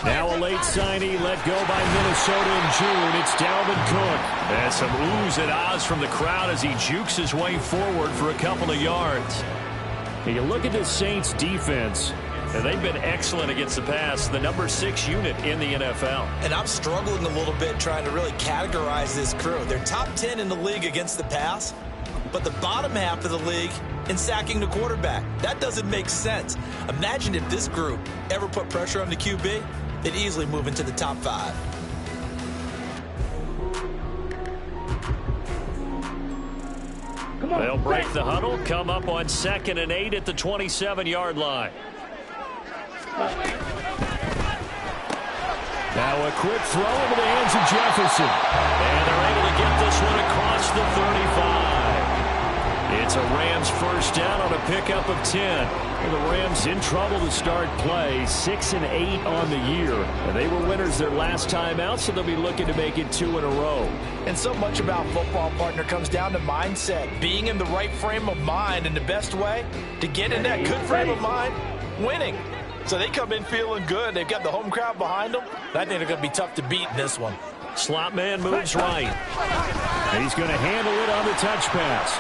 Now a late signee let go by Minnesota in June. It's Dalvin Cook. And some oohs and ahs from the crowd as he jukes his way forward for a couple of yards. And you look at the Saints defense, and they've been excellent against the pass, the number 6 unit in the NFL. And I'm struggling a little bit trying to really categorize this crew. They're top 10 in the league against the pass, but the bottom half of the league in sacking the quarterback. That doesn't make sense. Imagine if this group ever put pressure on the QB, they'd easily move into the top 5. They'll break the huddle, come up on 2nd and 8 at the 27-yard line. Now a quick throw into the hands of Jefferson. And they're able to get this one across the 35. It's a Rams first down on a pickup of 10. And the Rams in trouble to start play, 6 and 8 on the year. And they were winners their last time out, so they'll be looking to make it 2 in a row. And so much about football, partner, comes down to mindset. Being in the right frame of mind, and the best way to get in that good frame of mind, winning. So they come in feeling good. They've got the home crowd behind them. I think they're going to be tough to beat in this one. Slot man moves right. And he's going to handle it on the touch pass.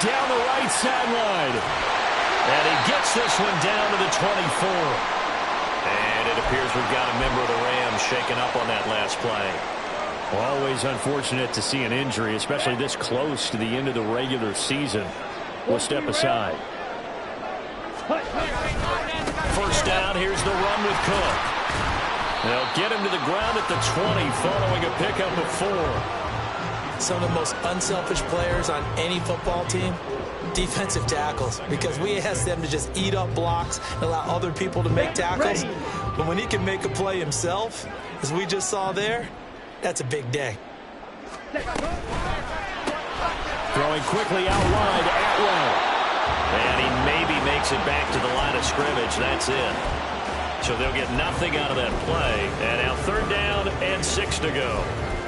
Down the right sideline. And he gets this one down to the 24. And it appears we've got a member of the Rams shaken up on that last play. Always unfortunate to see an injury, especially this close to the end of the regular season. We'll step aside. First down, here's the run with Cook. They'll get him to the ground at the 20 following a pickup of 4. Some of the most unselfish players on any football team, defensive tackles, because we ask them to just eat up blocks and allow other people to make tackles. But when he can make a play himself, as we just saw there, that's a big day. Throwing quickly out wide, Atwell. And he maybe makes it back to the line of scrimmage. That's it. So they'll get nothing out of that play. And now 3rd down and 6 to go.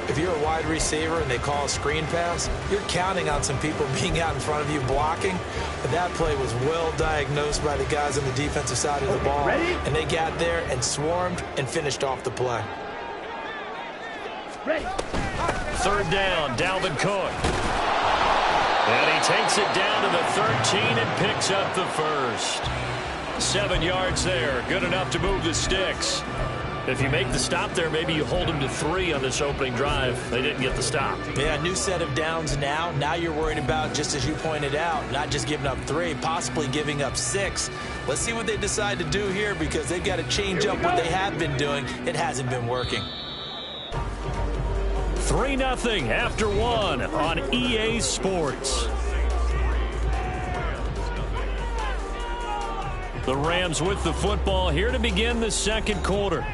If you're a wide receiver and they call a screen pass, you're counting on some people being out in front of you blocking. But that play was well diagnosed by the guys on the defensive side of the ball. And they got there and swarmed and finished off the play. 3rd down, Dalvin Cook. And he takes it down to the 13 and picks up the first. 7 yards there. Good enough to move the sticks. If you make the stop there, maybe you hold them to 3 on this opening drive. They didn't get the stop. Yeah, new set of downs now. Now you're worried about, just as you pointed out, not just giving up 3, possibly giving up 6. Let's see what they decide to do here, because they've got to change up what they have been doing. It hasn't been working. 3-0 after 1 on EA Sports. The Rams with the football here to begin the second quarter,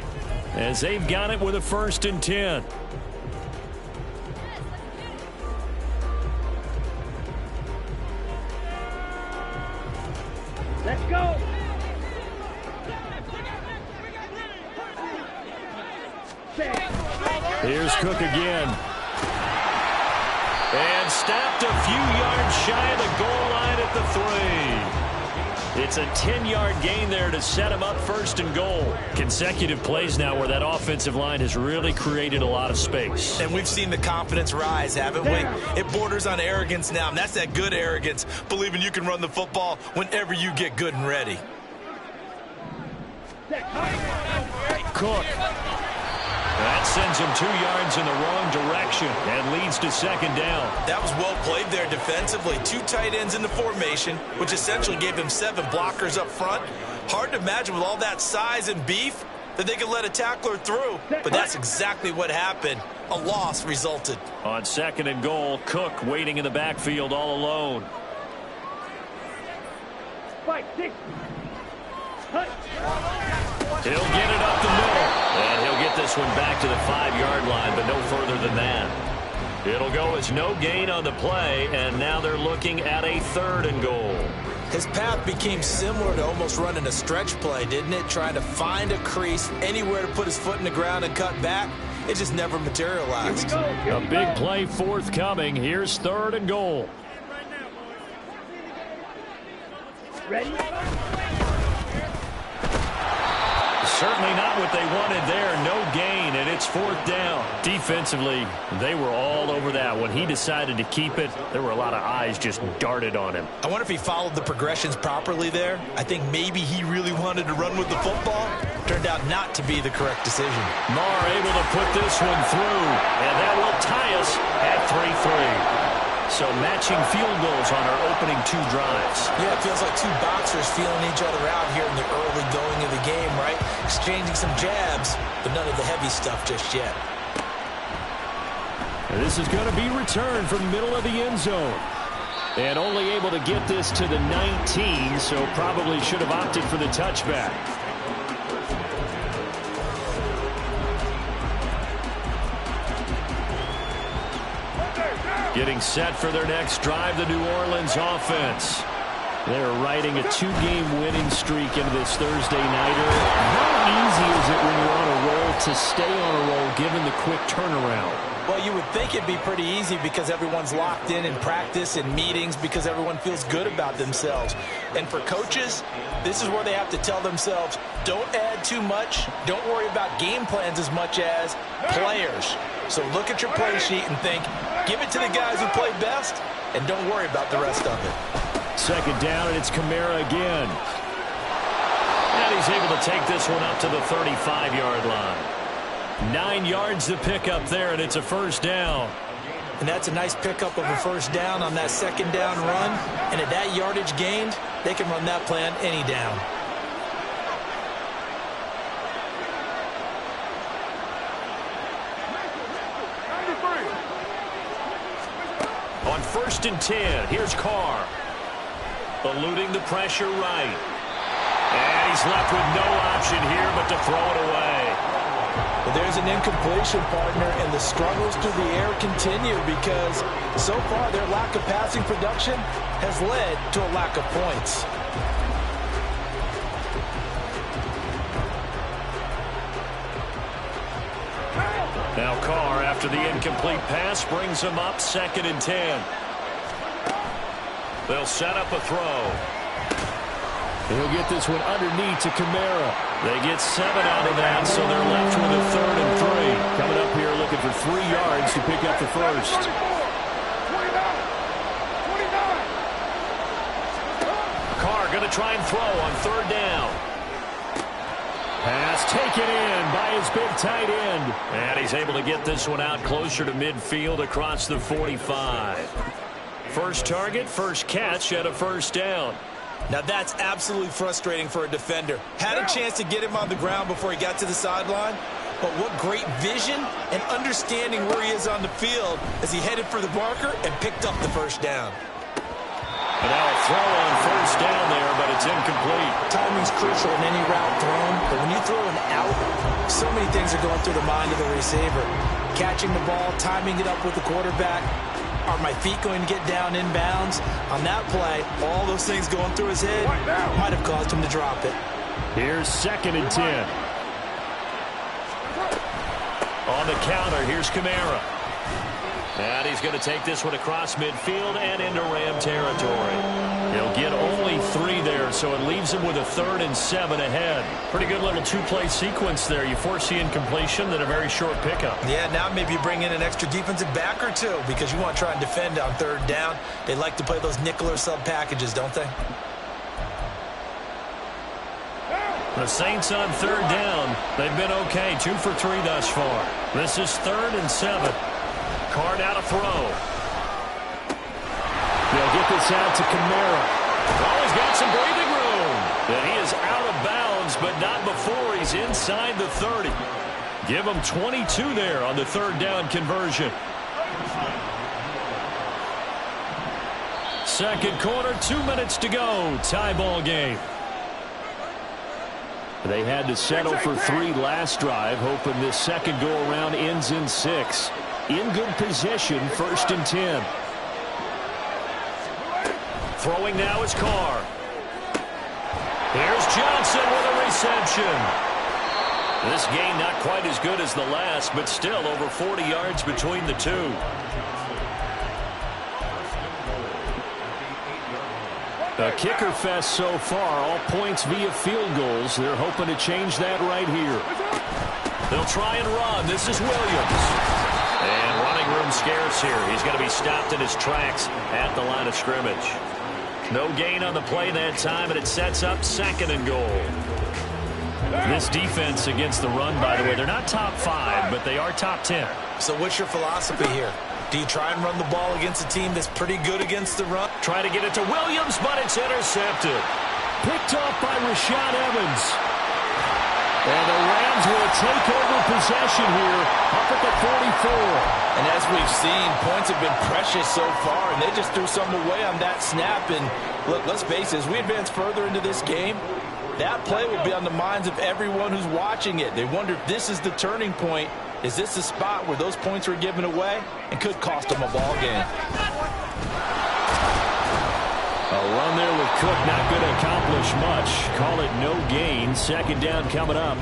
as they've got it with a 1st and 10. Let's go. Here's Cook again. And stopped a few yards shy of the goal line at the 3. It's a 10-yard gain there to set him up 1st and goal. Consecutive plays now where that offensive line has really created a lot of space. And we've seen the confidence rise, haven't we? It borders on arrogance now, and that's that good arrogance, believing you can run the football whenever you get good and ready. Cook. That sends him 2 yards in the wrong direction and leads to 2nd down. That was well played there defensively. 2 tight ends in the formation, which essentially gave them 7 blockers up front. Hard to imagine with all that size and beef that they could let a tackler through, but that's exactly what happened. A loss resulted. On 2nd and goal, Cook waiting in the backfield all alone. 5, 6. He'll get it up the middle, and he'll get this one back to the 5-yard line, but no further than that. It'll go as no gain on the play, and now they're looking at a 3rd and goal. His path became similar to almost running a stretch play, didn't it? Trying to find a crease, anywhere to put his foot in the ground and cut back. it just never materialized. A big play forthcoming. Here's 3rd and goal. Ready? Certainly not what they wanted there. No gain, and it's 4th down. Defensively, they were all over that. When he decided to keep it, there were a lot of eyes just darted on him. I wonder if he followed the progressions properly there. I think maybe he really wanted to run with the football. Turned out not to be the correct decision. Marr able to put this one through, and that will tie us at 3-3. So matching field goals on our opening 2 drives. Yeah, it feels like 2 boxers feeling each other out here in the early going of the game, right? Exchanging some jabs, but none of the heavy stuff just yet. And this is going to be returned from the middle of the end zone. And only able to get this to the 19, so probably should have opted for the touchback. Getting set for their next drive, the New Orleans offense. They're riding a 2-game winning streak into this Thursday nighter. How easy is it when you're on a roll to stay on a roll given the quick turnaround? Well, you would think it'd be pretty easy because everyone's locked in practice and meetings because everyone feels good about themselves. And for coaches, this is where they have to tell themselves, don't add too much. Don't worry about game plans as much as players. So look at your play sheet and think, give it to the guys who play best, and don't worry about the rest of it. 2nd down, and it's Kamara again. And he's able to take this one up to the 35-yard line. 9 yards to pick up there, and it's a 1st down. And that's a nice pickup of a 1st down on that 2nd down run. And at that yardage gained, they can run that plan any down. On 1st and 10, here's Carr. Eluding the pressure right. And he's left with no option here but to throw it away. Well, there's an incompletion, partner, and the struggles through the air continue because so far their lack of passing production has led to a lack of points. Now Carr, after the incomplete pass, brings him up 2nd and 10. They'll set up a throw. He'll get this one underneath to Kamara. They get 7 out of that, so they're left with a 3rd and 3. Coming up here looking for 3 yards to pick up the 1st. Carr going to try and throw on 3rd down. Pass taken in by his big tight end. And he's able to get this one out closer to midfield across the 45. First target, first catch at a 1st down. Now that's absolutely frustrating for a defender. Had a chance to get him on the ground before he got to the sideline, but what great vision and understanding where he is on the field as he headed for the marker and picked up the 1st down. And now a throw on 1st down there, but it's incomplete. Timing's crucial in any route thrown, but when you throw an out, so many things are going through the mind of the receiver. Catching the ball, timing it up with the quarterback. Are my feet going to get down inbounds? On that play, all those things going through his head might have caused him to drop it. Here's 2nd and 10. On the counter, here's Kamara. And he's going to take this one across midfield and into Ram territory. He'll get only 3 there, so it leaves him with a 3rd and 7 ahead. Pretty good little 2-play sequence there. You force the incompletion, then a very short pickup. Yeah, now maybe you bring in an extra defensive back or 2 because you want to try and defend on 3rd down. They like to play those nickel or sub packages, don't they? The Saints on 3rd down. They've been okay, 2 for 3 thus far. This is 3rd and 7. Carr out to throw. They'll get this out to Kamara. Oh, he's got some breathing room. And he is out of bounds, but not before he's inside the 30. Give him 22 there on the 3rd down conversion. 2nd quarter, 2 minutes to go. Tie ball game. They had to settle for 3 last drive, hoping this second go-around ends in 6. In good position, 1st and 10. Throwing now is Carr. Here's Johnson with a reception. This game not quite as good as the last, but still over 40 yards between the two. A kicker fest so far, all points via field goals. They're hoping to change that right here. They'll try and run. This is Williams. And running room scarce here. He's going to be stopped in his tracks at the line of scrimmage. No gain on the play that time, and it sets up 2nd and goal. This defense against the run, by the way, they're not top 5, but they are top 10. So what's your philosophy here? Do you try and run the ball against a team that's pretty good against the run? Try to get it to Williams, but it's intercepted. Picked off by Rashaan Evans. And the Rams will take over possession here up at the 44. And as we've seen, points have been precious so far, and they just threw some away on that snap. And look, let's face it, as we advance further into this game, that play will be on the minds of everyone who's watching it. They wonder if this is the turning point. Is this the spot where those points were given away and could cost them a ball game? A run there with Cook, not going to accomplish much. Call it no gain. 2nd down coming up.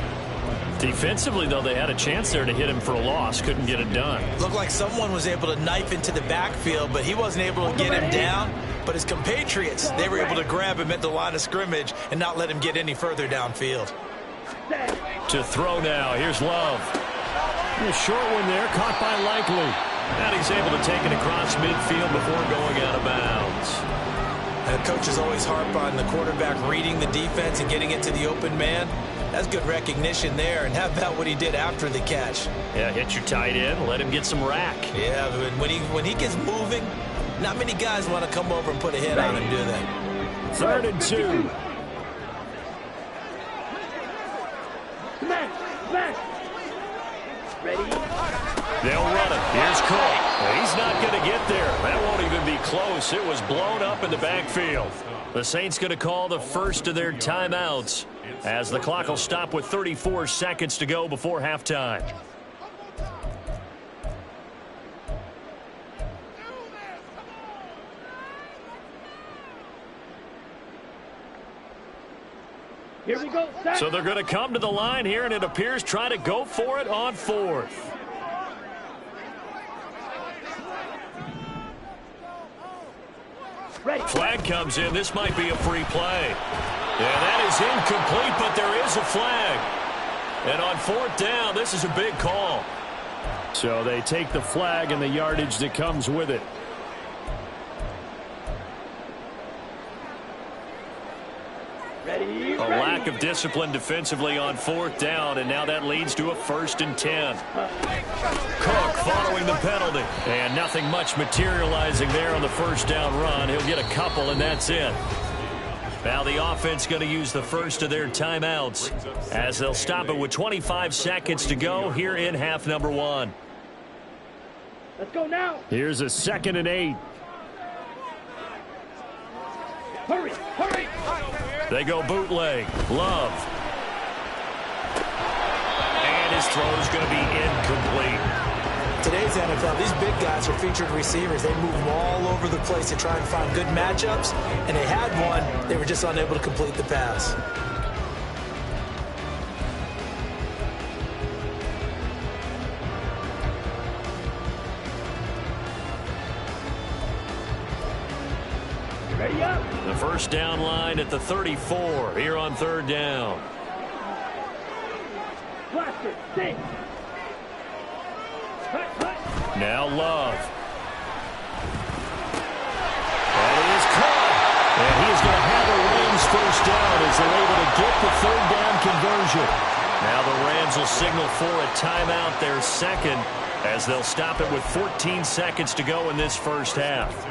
Defensively, though, they had a chance there to hit him for a loss. Couldn't get it done. Looked like someone was able to knife into the backfield, but he wasn't able to get him down. But his compatriots, they were able to grab him at the line of scrimmage and not let him get any further downfield. To throw now. Here's Love. A short one there, caught by Likely. And he's able to take it across midfield before going out of bounds. And coaches always harp on the quarterback reading the defense and getting it to the open man. That's good recognition there. And how about what he did after the catch? Yeah, hit your tight end, let him get some rack. Yeah, when he gets moving, not many guys want to come over and put a hit on him, do they? 3rd and 2. Ready? They'll run it. Here's Cook. He's not going to get there. That won't even be close. It was blown up in the backfield. The Saints going to call the first of their timeouts as the clock will stop with 34 seconds to go before halftime. Here we go. Set. So they're going to come to the line here, and it appears try to go for it on 4th. Ready. Flag comes in. This might be a free play. Yeah, that is incomplete, but there is a flag. And on 4th down, this is a big call. So they take the flag and the yardage that comes with it. Ready. A lack of discipline defensively on 4th down, and now that leads to a 1st and 10. Cook following the penalty. And nothing much materializing there on the 1st down run. He'll get a couple, and that's it. Now the offense going to use the first of their timeouts as they'll stop it with 25 seconds to go here in half number 1. Let's go now. Here's a 2nd and 8. Hurry, hurry. They go bootleg. Love. And his throw is going to be incomplete. Today's NFL, these big guys are featured receivers. They move them all over the place to try and find good matchups, and they had one. They were just unable to complete the pass. Ready up. The 1st down line at the 34 here on 3rd down. Blaster, sing. Cut, cut. Now Love. That is caught. And he is going to have a Rams 1st down as they're able to get the 3rd down conversion. Now the Rams will signal for a timeout, their 2nd, as they'll stop it with 14 seconds to go in this 1st half.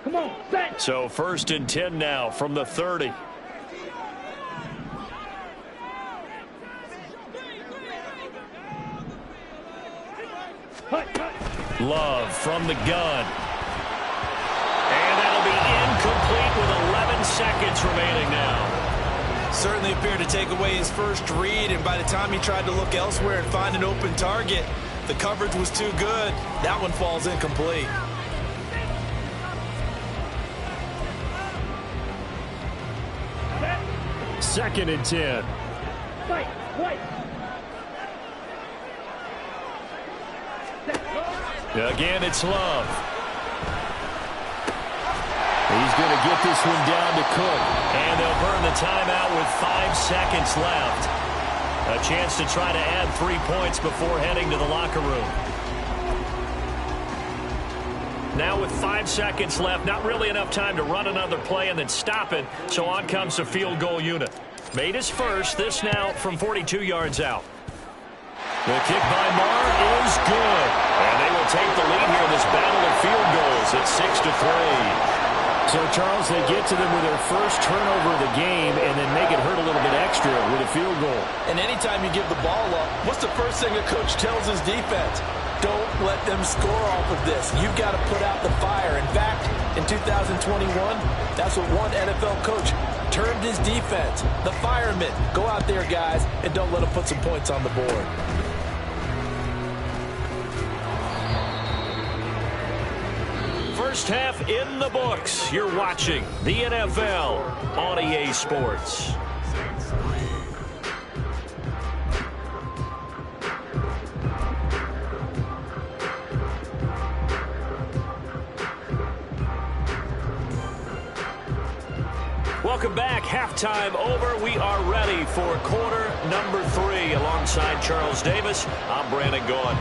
Come on, set. So 1st and 10 now from the 30. Cut, cut. Love from the gun. And that'll be incomplete with 11 seconds remaining now. Certainly appeared to take away his first read, and by the time he tried to look elsewhere and find an open target, the coverage was too good. That one falls incomplete. 2nd and 10. Fight. Again, it's Love. He's going to get this one down to Cook. And they'll burn the timeout with 5 seconds left. A chance to try to add 3 points before heading to the locker room. Now with 5 seconds left, not really enough time to run another play and then stop it. So on comes the field goal unit. Made his first. This now from 42 yards out. The kick by Marr is good. And they will take the lead here in this battle of field goals at 6-3. So, Charles, they get to them with their first turnover of the game and then make it hurt a little bit extra with a field goal. And anytime you give the ball up, what's the first thing a coach tells his defense? Don't let them score off of this. You've got to put out the fire. In fact, in 2021, that's what one NFL coach termed his defense. The firemen. Go out there, guys, and don't let them put some points on the board. First half in the books. You're watching the NFL on EA Sports. Welcome back. Halftime over. We are ready for quarter number 3. Alongside Charles Davis, I'm Brandon Gaudin.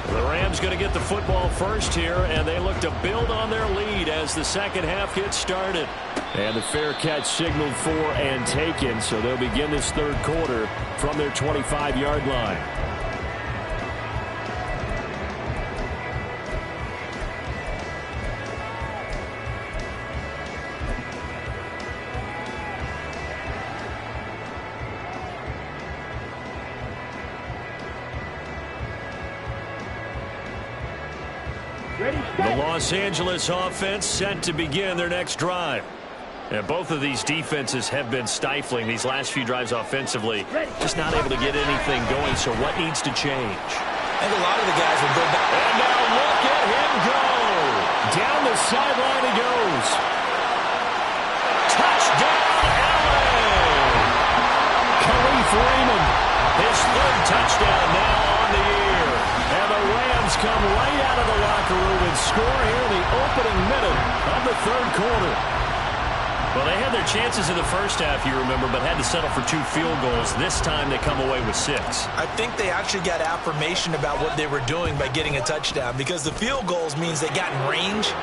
The Rams going to get the football first here, and they look to build on their lead as the second half gets started. And the fair catch signaled for and taken, so they'll begin this third quarter from their 25-yard line. The Los Angeles offense set to begin their next drive. And both of these defenses have been stifling these last few drives offensively. Just not able to get anything going, so what needs to change? I think a lot of the guys will go back. And now look at him go. Down the sideline he goes. Touchdown, Allen! Khalif Raymond, his third touchdown now on the year. And the Rams come right out of the locker room and score here in the opening minute of the third quarter. Well, they had their chances in the first half, you remember, but had to settle for 2 field goals. This time they come away with 6. I think they actually got affirmation about what they were doing by getting a touchdown, because the field goals means they got in range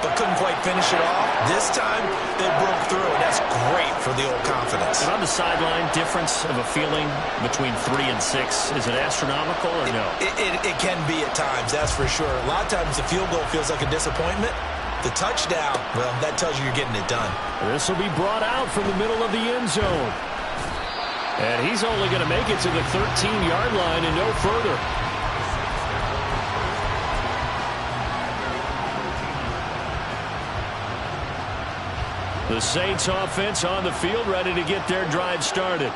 but couldn't quite finish it off. This time they broke through, and that's great for the old confidence. And on the sideline, difference of a feeling between 3 and 6, is it astronomical or no? It can be at times, that's for sure. A lot of times the field goal feels like a disappointment. The touchdown, well, that tells you you're getting it done. This will be brought out from the middle of the end zone. And he's only going to make it to the 13-yard line and no further. The Saints offense on the field, ready to get their drive started.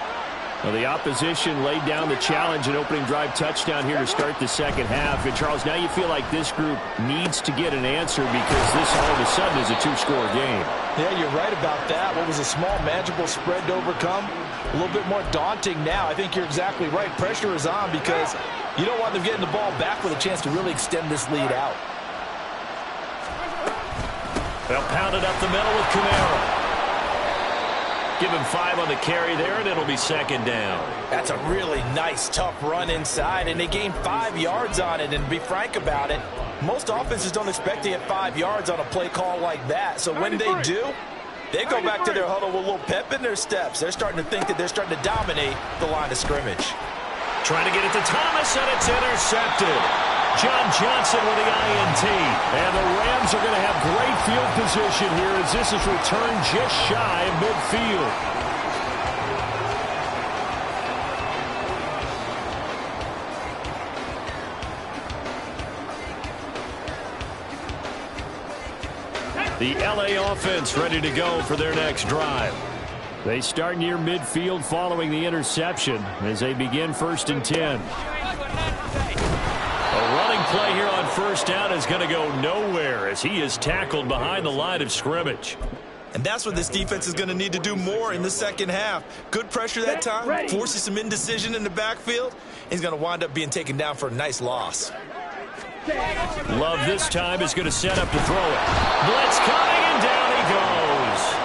Well, the opposition laid down the challenge and opening drive touchdown here to start the second half. And, Charles, now you feel like this group needs to get an answer because this all of a sudden is a 2-score game. Yeah, you're right about that. What was a small, manageable spread to overcome, a little bit more daunting now. I think you're exactly right. Pressure is on because you don't want them getting the ball back with a chance to really extend this lead out. They'll pound it up the middle with Kamara. Give him 5 on the carry there, and it'll be second down. That's a really nice, tough run inside, and they gained 5 yards on it. And to be frank about it, most offenses don't expect to get 5 yards on a play call like that. So when they do, they go back to their huddle with a little pep in their steps. They're starting to think that they're starting to dominate the line of scrimmage. Trying to get it to Thomas, and it's intercepted. John Johnson with the INT. And the Rams are going to have great field position here as this is returned just shy of midfield. The LA offense ready to go for their next drive. They start near midfield following the interception as they begin 1st and 10. A running play here on first down is going to go nowhere as he is tackled behind the line of scrimmage. And that's what this defense is going to need to do more in the second half. Good pressure that time, forces some indecision in the backfield. He's going to wind up being taken down for a nice loss. Love this time is going to set up to throw it. Blitz coming, and down he goes.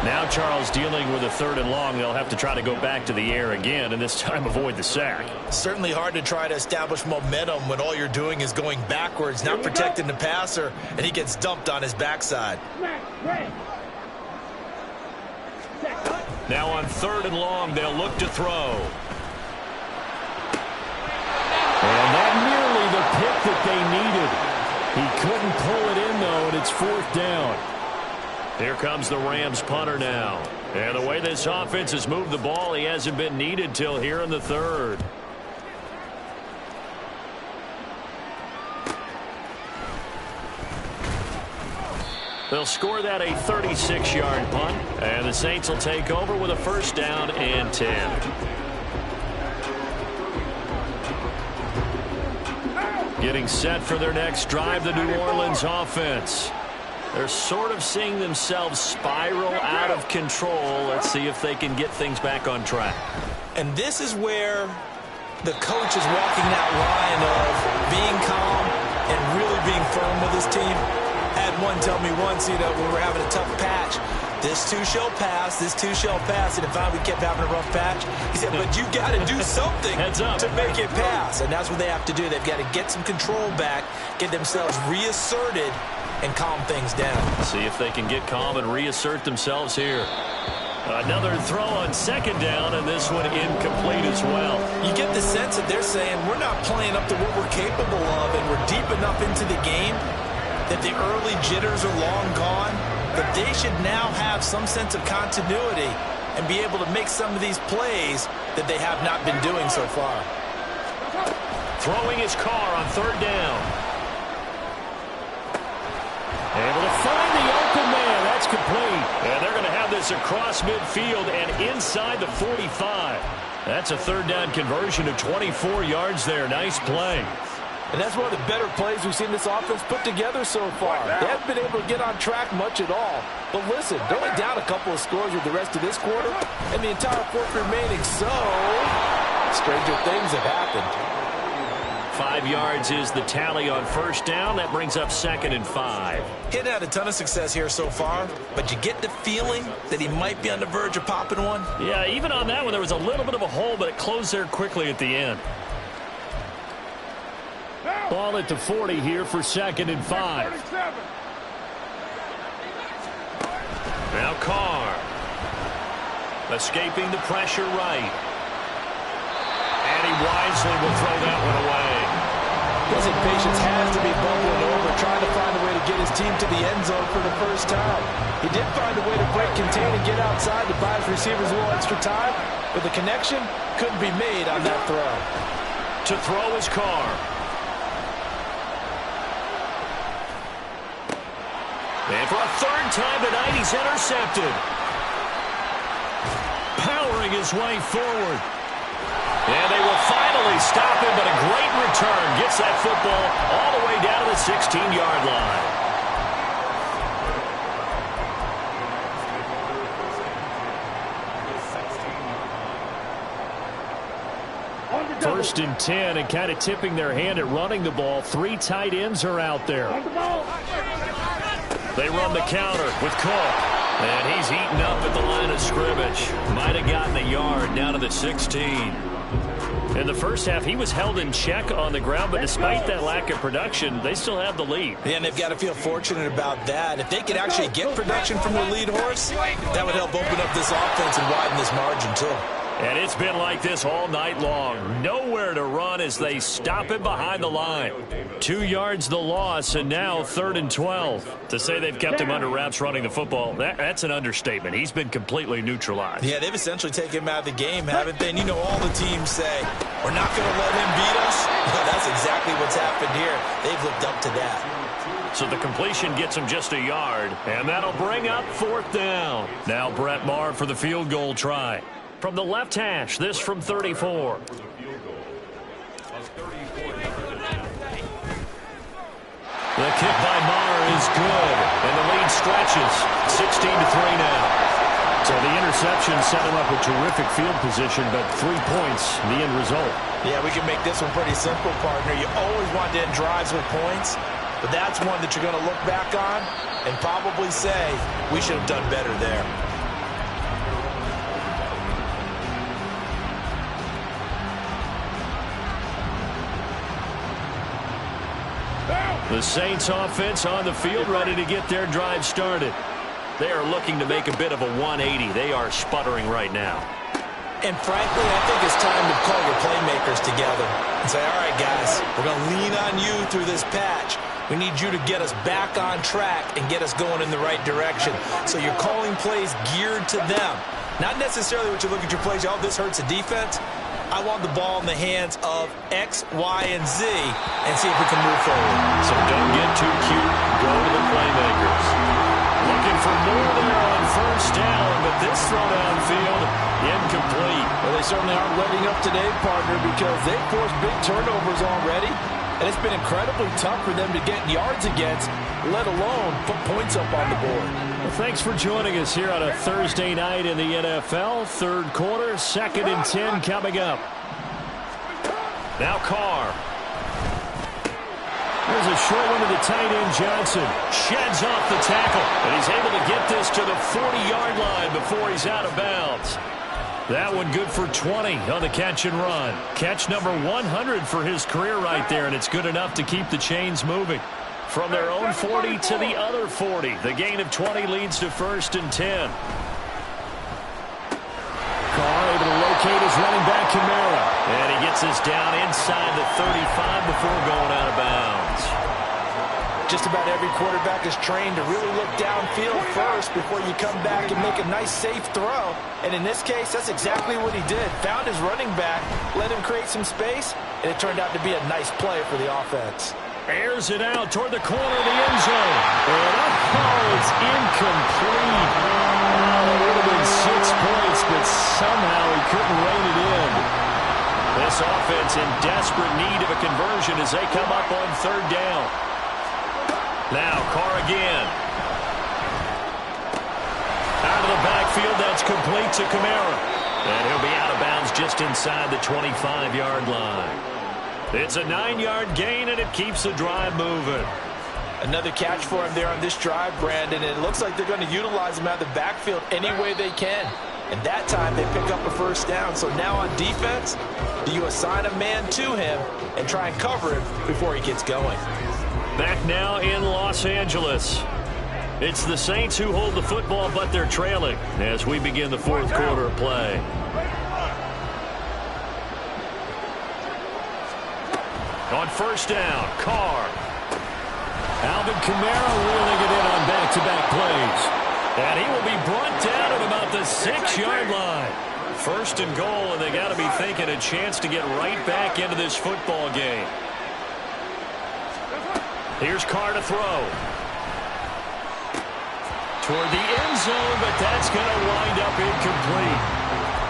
Now Charles dealing with a 3rd and long. They'll have to try to go back to the air again, and this time avoid the sack. Certainly hard to try to establish momentum when all you're doing is going backwards, not protecting the passer, and he gets dumped on his backside. Now on 3rd and long, they'll look to throw. And that nearly the pick that they needed. He couldn't pull it in, though, and it's 4th down. Here comes the Rams punter now. And the way this offense has moved the ball, he hasn't been needed till here in the 3rd. They'll score that a 36-yard punt. And the Saints will take over with a 1st down and 10. Getting set for their next drive, the New Orleans offense. They're sort of seeing themselves spiral out of control. Let's see if they can get things back on track. And this is where the coach is walking that line of being calm and really being firm with his team. Had one tell me once, when we're having a tough patch, this too shall pass, this too shall pass. And if we kept having a rough patch, he said, but you got to do something to make it pass. And that's what they have to do. They've got to get some control back, get themselves reasserted, and calm things down. See if they can get calm and reassert themselves here. Another throw on 2nd down, and this one incomplete as well. You get the sense that they're saying we're not playing up to what we're capable of, and we're deep enough into the game that the early jitters are long gone, that they should now have some sense of continuity and be able to make some of these plays that they have not been doing so far. Throwing his car on 3rd down. Able to find the open man. That's complete. And they're going to have this across midfield and inside the 45. That's a 3rd down conversion of 24 yards there. Nice play. And that's one of the better plays we've seen this offense put together so far. They haven't been able to get on track much at all. But listen, they're only down a couple of scores with the rest of this quarter, and the entire 4th remaining, so stranger things have happened. 5 yards is the tally on 1st down. That brings up 2nd and 5. He hadn't had a ton of success here so far, but you get the feeling that he might be on the verge of popping one. Yeah, even on that one, there was a little bit of a hole, but it closed there quickly at the end. Ball at the 40 here for 2nd and 5. Now Carr. Escaping the pressure right. And he wisely will throw that one away. His impatience has to be bubbling over, trying to find a way to get his team to the end zone for the 1st time. He did find a way to break contain and get outside to buy his receivers a little extra time, but the connection couldn't be made on that throw. To throw his Carr. And for a 3rd time tonight, he's intercepted. Powering his way forward. And they will finally stop him, but a great return gets that football all the way down to the 16-yard line. 1st and 10, and kind of tipping their hand at running the ball. 3 tight ends are out there. They run the counter with Cook. And he's eaten up at the line of scrimmage. Might have gotten a yard down to the 16. In the 1st half, he was held in check on the ground, but despite that lack of production, they still have the lead. Yeah, and they've got to feel fortunate about that. If they could actually get production from their lead horse, that would help open up this offense and widen this margin, too. And it's been like this all night long. Nowhere to run as they stop him behind the line. 2 yards the loss, and now 3rd and 12. To say they've kept him under wraps running the football, that's an understatement. He's been completely neutralized. Yeah, they've essentially taken him out of the game, haven't they? And you know all the teams say, we're not going to let him beat us. Well, that's exactly what's happened here. They've lived up to that. So the completion gets him just a yard, and that'll bring up 4th down. Now Brett Maher for the field goal try. From the left hash, this from 34. The kick by Maher is good, and the lead stretches. 16-3 now. So the interception set him up a terrific field position, but 3 points, the end result. Yeah, we can make this one pretty simple, partner. You always want to end drives with points, but that's one that you're going to look back on and probably say, we should have done better there. The Saints offense on the field, ready to get their drive started. They are looking to make a bit of a 180. They are sputtering right now. And frankly, I think it's time to call your playmakers together and say, all right, guys, we're going to lean on you through this patch. We need you to get us back on track and get us going in the right direction. So you're calling plays geared to them. Not necessarily what you look at your plays, oh, this hurts the defense. I want the ball in the hands of X, Y, and Z and see if we can move forward. So don't get too cute. Go to the playmakers. Looking for more there on first down, but this throw downfield, incomplete. Well, they certainly aren't letting up today, partner, because they've forced big turnovers already, and it's been incredibly tough for them to get yards against, let alone put points up on the board. Well, thanks for joining us here on a Thursday night in the NFL. Third quarter, 2nd and 10 coming up. Now Carr. There's a short one to the tight end, Johnson. Sheds off the tackle, and he's able to get this to the 40-yard line before he's out of bounds. That one good for 20 on the catch and run. Catch number 100 for his career right there, and it's good enough to keep the chains moving. From their own 40 to the other 40. The gain of 20 leads to 1st and 10. Carr able to locate his running back, Kamara. And he gets this down inside the 35 before going out of bounds. Just about every quarterback is trained to really look downfield first before you come back and make a nice, safe throw. And in this case, that's exactly what he did. Found his running back, let him create some space, and it turned out to be a nice play for the offense. Airs it out toward the corner of the end zone. And it's incomplete. It would have been 6 points, but somehow he couldn't rein it in. This offense in desperate need of a conversion as they come up on 3rd down. Now Carr again. Out of the backfield, that's complete to Kamara. And he'll be out of bounds just inside the 25-yard line. It's a 9-yard gain, and it keeps the drive moving. Another catch for him there on this drive, Brandon, and it looks like they're going to utilize him out of the backfield any way they can. And that time they pick up a 1st down. So now on defense, do you assign a man to him and try and cover him before he gets going? Back now in Los Angeles. It's the Saints who hold the football, but they're trailing as we begin the 4th quarter of play. On 1st down, Carr. Alvin Kamara reeling it in on back-to-back plays. And he will be brought down at about the 6-yard line. 1st and goal, and they got to be thinking a chance to get right back into this football game. Here's Carr to throw. Toward the end zone, but that's going to wind up incomplete.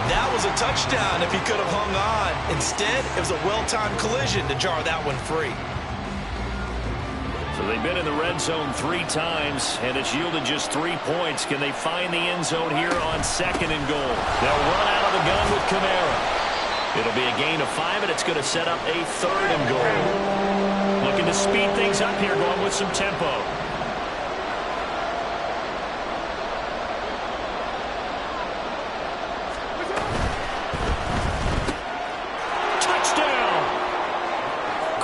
That was a touchdown if he could have hung on. Instead, it was a well-timed collision to jar that one free. So they've been in the red zone 3 times, and it's yielded just 3 points. Can they find the end zone here on 2nd and goal? They'll run out of the gun with Kamara. It'll be a gain of 5, and it's going to set up a 3rd and goal. Looking to speed things up here, going with some tempo.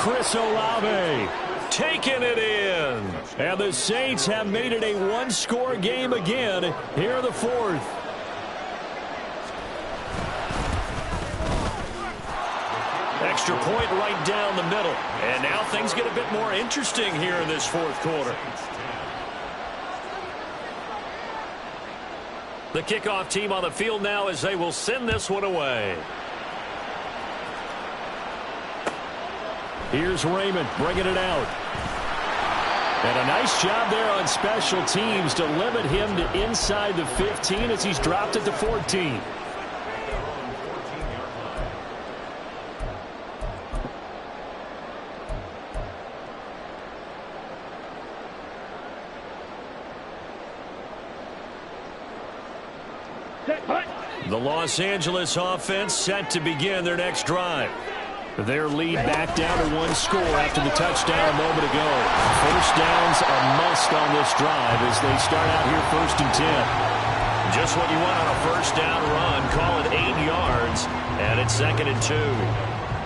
Chris Olave taking it in. And the Saints have made it a 1-score game again here in the 4th. Extra point right down the middle. And now things get a bit more interesting here in this 4th quarter. The kickoff team on the field now as they will send this one away. Here's Raymond bringing it out. And a nice job there on special teams to limit him to inside the 15 as he's dropped it to 14. Set. Hut. The Los Angeles offense set to begin their next drive. Their lead back down to one score after the touchdown a moment ago. First down's a must on this drive as they start out here 1st and 10. Just what you want on a first down run. Call it 8 yards, and it's 2nd and 2.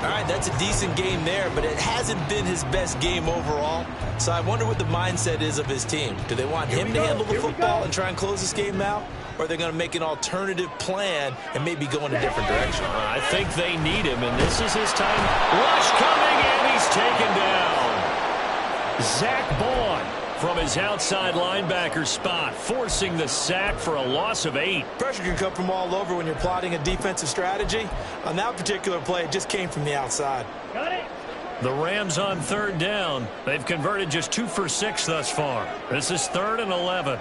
All right, that's a decent game there, but it hasn't been his best game overall. So I wonder what the mindset is of his team. Do they want him to handle the football and try and close this game out? Or are they going to make an alternative plan and maybe go in a different direction? I think they need him, and this is his time. Rush coming, and he's taken down. Zach Bond from his outside linebacker spot, forcing the sack for a loss of 8. Pressure can come from all over when you're plotting a defensive strategy. On that particular play, it just came from the outside. Got it. The Rams on 3rd down. They've converted just 2 for 6 thus far. This is 3rd and 11.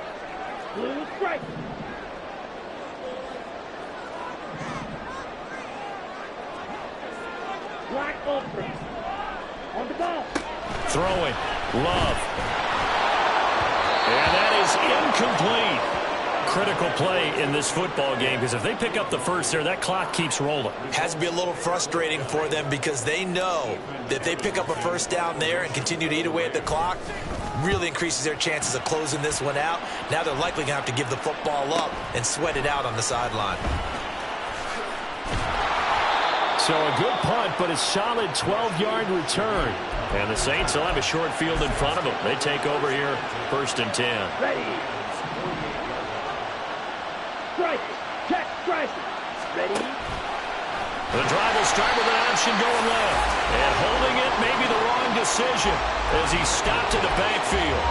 Blue strike. Black Ultra. On the ball. Throwing. Love. And that is incomplete. Critical play in this football game, because if they pick up the first there, that clock keeps rolling. Has to be a little frustrating for them because they know that if they pick up a first down there and continue to eat away at the clock, really increases their chances of closing this one out. Now they're likely going to have to give the football up and sweat it out on the sideline. So a good punt, but a solid 12-yard return. And the Saints will have a short field in front of them. They take over here 1st and 10. Ready. Strike. Check. Strike. Ready. The drive will start with an option going left. And holding it may be the wrong decision as he stopped in the backfield.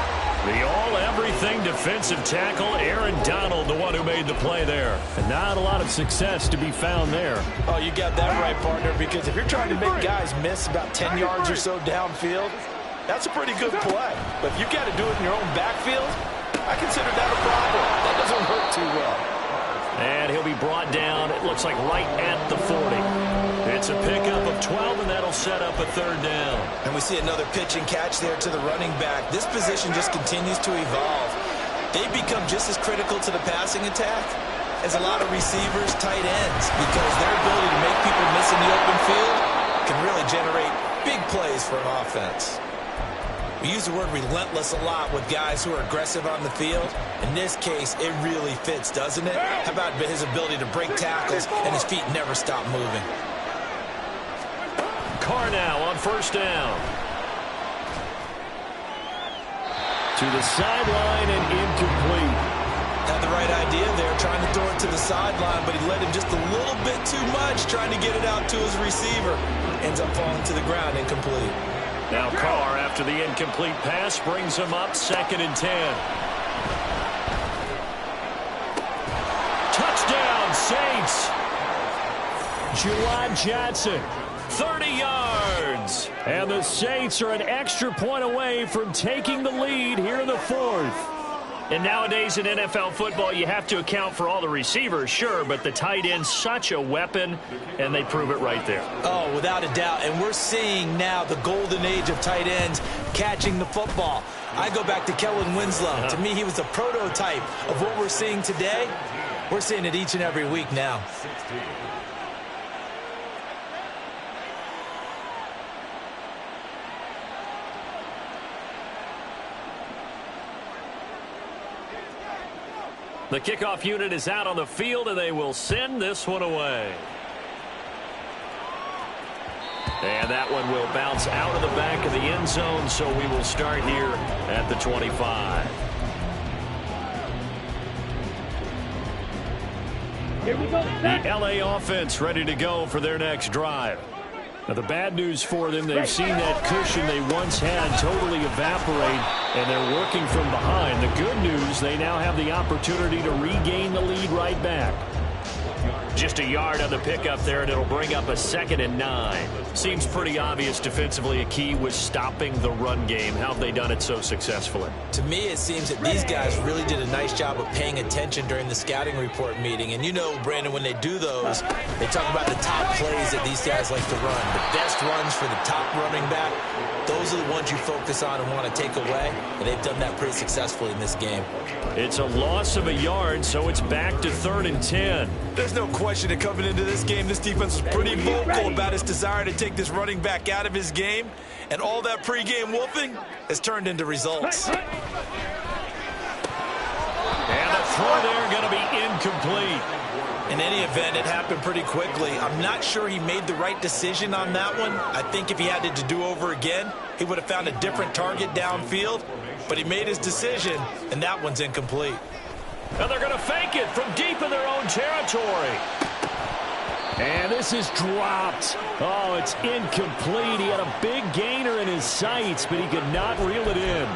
The all-everything defensive tackle, Aaron Donald, the one who made the play there. And not a lot of success to be found there. Oh, you got that right, partner, because if you're trying to make guys miss about 10 yards or so downfield, that's a pretty good play. But if you got to do it in your own backfield, I consider that a problem. That doesn't work too well. And he'll be brought down, it looks like right at the 40. It's a pickup of 12, and that'll set up a 3rd down. And we see another pitch and catch there to the running back. This position just continues to evolve. They become just as critical to the passing attack as a lot of receivers, tight ends, because their ability to make people miss in the open field can really generate big plays for an offense. We use the word relentless a lot with guys who are aggressive on the field. In this case, it really fits, doesn't it? How about his ability to break tackles and his feet never stop moving? Carr now on 1st down. To the sideline and incomplete. Had the right idea there, trying to throw it to the sideline, but he led him just a little bit too much, trying to get it out to his receiver. Ends up falling to the ground, incomplete. Now Carr, after the incomplete pass, brings him up 2nd and 10. Touchdown, Saints. Juwan Johnson, 30 yards. And the Saints are an extra point away from taking the lead here in the 4th. And nowadays in NFL football, you have to account for all the receivers, sure, but the tight end's such a weapon, and they prove it right there. Oh, without a doubt. And we're seeing now the golden age of tight ends catching the football. I go back to Kellen Winslow. To me, he was a prototype of what we're seeing today. We're seeing it each and every week now. The kickoff unit is out on the field, and they will send this one away. And that one will bounce out of the back of the end zone, so we will start here at the 25. Here we go. The LA offense ready to go for their next drive. Now, the bad news for them, they've seen that cushion they once had totally evaporate, and they're working from behind. The good news, they now have the opportunity to regain the lead right back. Just a yard on the pickup there, and it'll bring up a 2nd and 9. Seems pretty obvious defensively a key was stopping the run game. How have they done it so successfully? To me, it seems that these guys really did a nice job of paying attention during the scouting report meeting. And you know, Brandon, when they do those, they talk about the top plays that these guys like to run. The best runs for the top running back, those are the ones you focus on and want to take away. And they've done that pretty successfully in this game. It's a loss of a yard, so it's back to 3rd and 10. There's no question that coming into this game, this defense was pretty vocal about its desire to take this running back out of his game. And all that pregame whooping has turned into results. And the throw there going to be incomplete. In any event, it happened pretty quickly. I'm not sure he made the right decision on that one. I think if he had it to do over again, he would have found a different target downfield. But he made his decision, and that one's incomplete. And they're going to fake it from deep in their own territory. And this is dropped. Oh, it's incomplete. He had a big gainer in his sights, but he could not reel it in.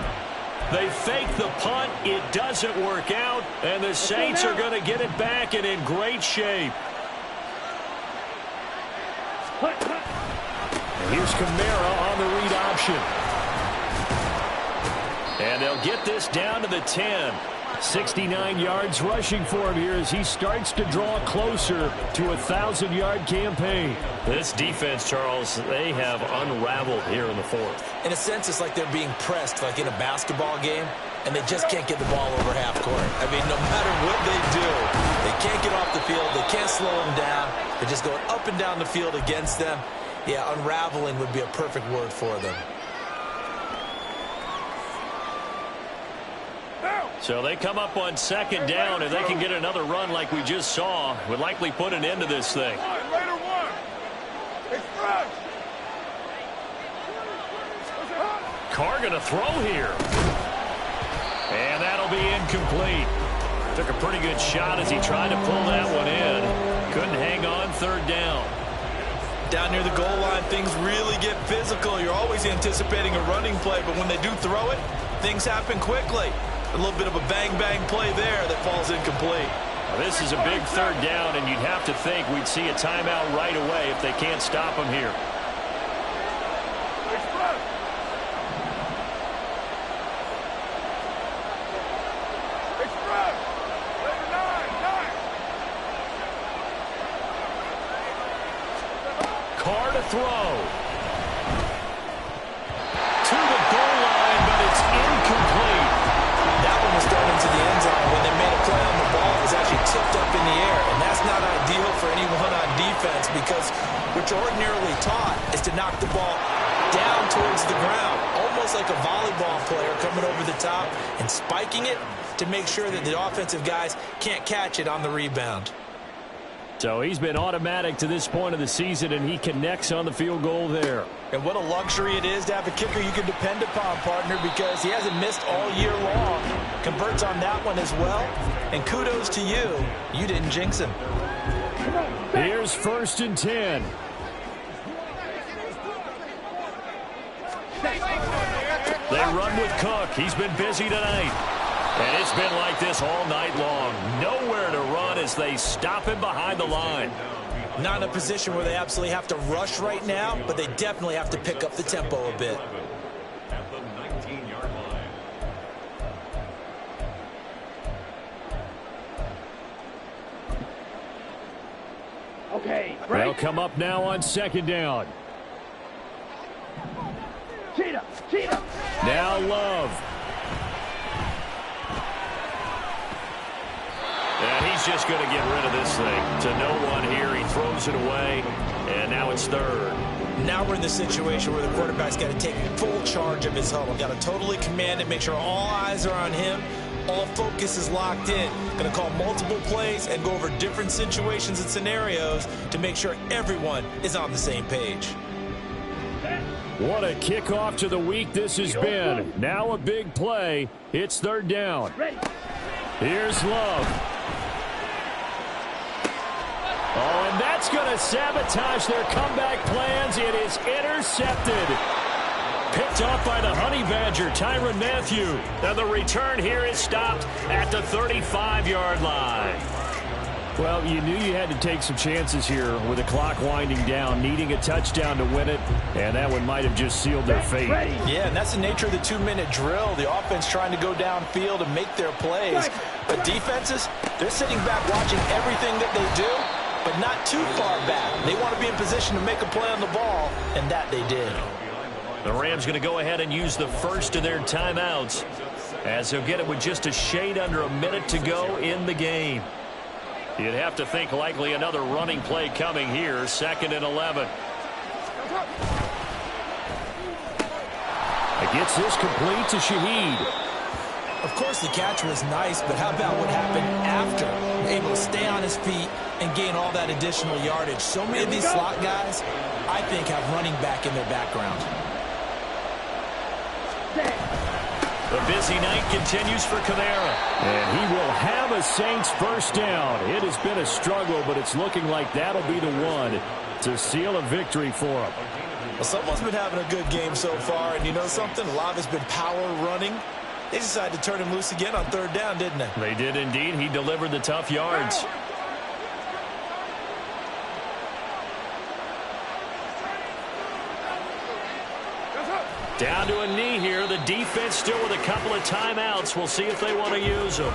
They fake the punt. It doesn't work out, and the Saints are going to get it back and in great shape. And here's Kamara on the read option. And they'll get this down to the 10. 69 yards rushing for him here as he starts to draw closer to a 1,000-yard campaign. This defense, Charles, they have unraveled here in the 4th. In a sense, it's like they're being pressed like in a basketball game, and they just can't get the ball over half court. I mean, no matter what they do, they can't get off the field. They can't slow them down. They're just going up and down the field against them. Yeah, unraveling would be a perfect word for them. So they come up on 2nd down, and they can get another run like we just saw. Would likely put an end to this thing. Carr going to throw here. And that'll be incomplete. Took a pretty good shot as he tried to pull that one in. Couldn't hang on 3rd down. Down near the goal line, things really get physical. You're always anticipating a running play, but when they do throw it, things happen quickly. A little bit of a bang-bang play there that falls incomplete. Well, this is a big 3rd down, and you'd have to think we'd see a timeout right away if they can't stop him here. Carr to throw. To the goal line, but it's incomplete. That one was thrown into the end zone. When they made a play on the ball, it was actually tipped up in the air. And that's not ideal for anyone on defense because what you're ordinarily taught is to knock the ball down towards the ground, almost like a volleyball player coming over the top and spiking it to make sure that the offensive guys can't catch it on the rebound. So he's been automatic to this point of the season, and he connects on the field goal there. And what a luxury it is to have a kicker you can depend upon, partner, because he hasn't missed all year long. Converts on that one as well. And kudos to you. You didn't jinx him. Here's 1st and 10. They run with Cook. He's been busy tonight. And it's been like this all night long. Nowhere to run as they stop him behind the line. Not in a position where they absolutely have to rush right now, but they definitely have to pick up the tempo a bit. At the 19-yard line. Okay, They'll break. come up now on 2nd down. Cheetah, cheetah. Now Love. And he's just going to get rid of this thing. To no one here. He throws it away. And now it's 3rd. Now we're in the situation where the quarterback's got to take full charge of his huddle. Got to totally command it, make sure all eyes are on him. All focus is locked in. Going to call multiple plays and go over different situations and scenarios to make sure everyone is on the same page. What a kickoff to the week this has been. Now a big play. It's 3rd down. Ready. Here's Love. Oh, and that's going to sabotage their comeback plans. It is intercepted. Picked off by the Honey Badger, Tyrann Mathieu. And the return here is stopped at the 35-yard line. Well, you knew you had to take some chances here with the clock winding down, needing a touchdown to win it, and that one might have just sealed their fate. Yeah, and that's the nature of the 2-minute drill. The offense trying to go downfield and make their plays. But defenses, they're sitting back watching everything that they do, but not too far back. They want to be in position to make a play on the ball, and that they did. The Rams going to go ahead and use the first of their timeouts, as they'll get it with just a shade under a minute to go in the game. You'd have to think likely another running play coming here, 2nd and 11. It gets this complete to Shaheed. Of course, the catch was nice, but how about what happened after? Able to stay on his feet and gain all that additional yardage. So many of these slot guys, I think, have running back in their background. The busy night continues for Kamara. And he will have a Saints first down. It has been a struggle, but it's looking like that'll be the one to seal a victory for him. Well, someone's been having a good game so far, and you know something? A lot of it's been power running. They decided to turn him loose again on 3rd down, didn't they? They did indeed. He delivered the tough yards. Down to a knee here. The defense still with a couple of timeouts. We'll see if they want to use them.